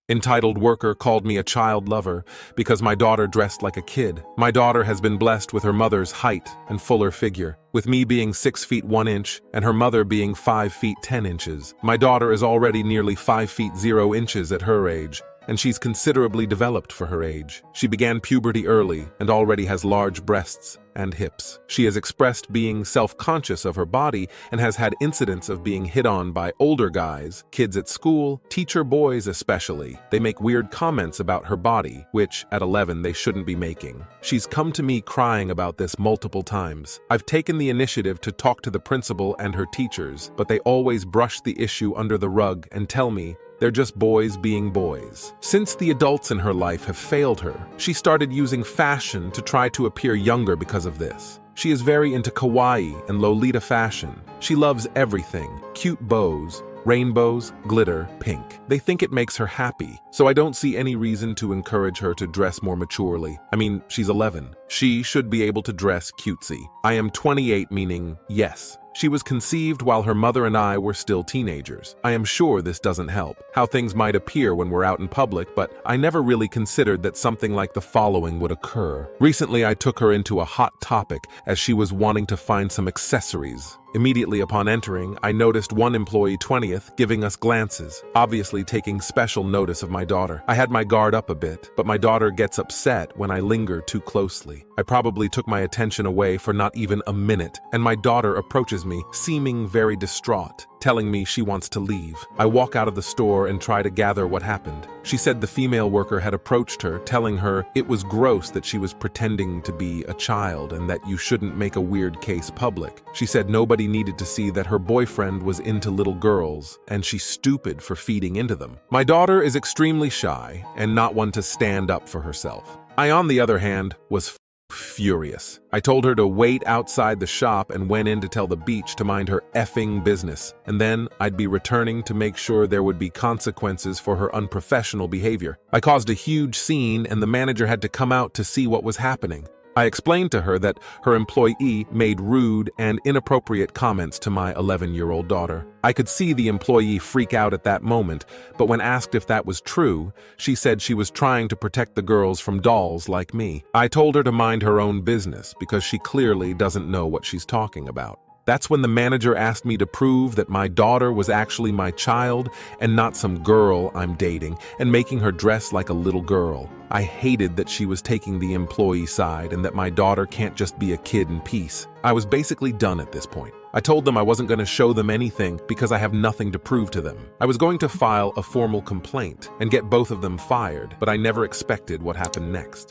Entitled worker called me a child lover because my daughter dressed like a kid. My daughter has been blessed with her mother's height and fuller figure, with me being 6 feet 1 inch and her mother being 5 feet 10 inches. My daughter is already nearly 5 feet 0 inches at her age, and she's considerably developed for her age. She began puberty early and already has large breasts and hips. She has expressed being self-conscious of her body and has had incidents of being hit on by older guys, kids at school, teacher boys especially. They make weird comments about her body, which, at 11, they shouldn't be making. She's come to me crying about this multiple times. I've taken the initiative to talk to the principal and her teachers, but they always brush the issue under the rug and tell me they're just boys being boys. Since the adults in her life have failed her, she started using fashion to try to appear younger because of this. She is very into kawaii and Lolita fashion. She loves everything: cute bows, rainbows, glitter, pink. They think it makes her happy, so I don't see any reason to encourage her to dress more maturely. I mean, she's 11. She should be able to dress cutesy. I am 28, meaning yes. She was conceived while her mother and I were still teenagers. I am sure this doesn't help how things might appear when we're out in public, but I never really considered that something like the following would occur. Recently, I took her into a hot topic as she was wanting to find some accessories. Immediately upon entering, I noticed one employee 20th giving us glances, obviously taking special notice of my daughter. I had my guard up a bit, but my daughter gets upset when I linger too closely. I probably took my attention away for not even a minute, and my daughter approaches me, seeming very distraught, telling me she wants to leave. I walk out of the store and try to gather what happened. She said the female worker had approached her, telling her it was gross that she was pretending to be a child and that you shouldn't make a weird case public. She said nobody needed to see that her boyfriend was into little girls, and she's stupid for feeding into them. My daughter is extremely shy and not one to stand up for herself. I, on the other hand, was furious. I told her to wait outside the shop and went in to tell the beach to mind her effing business, and then I'd be returning to make sure there would be consequences for her unprofessional behavior. I caused a huge scene and the manager had to come out to see what was happening. I explained to her that her employee made rude and inappropriate comments to my 11-year-old daughter. I could see the employee freak out at that moment, but when asked if that was true, she said she was trying to protect the girls from dolls like me. I told her to mind her own business because she clearly doesn't know what she's talking about. That's when the manager asked me to prove that my daughter was actually my child and not some girl I'm dating, and making her dress like a little girl. I hated that she was taking the employee side and that my daughter can't just be a kid in peace. I was basically done at this point. I told them I wasn't going to show them anything because I have nothing to prove to them. I was going to file a formal complaint and get both of them fired, but I never expected what happened next.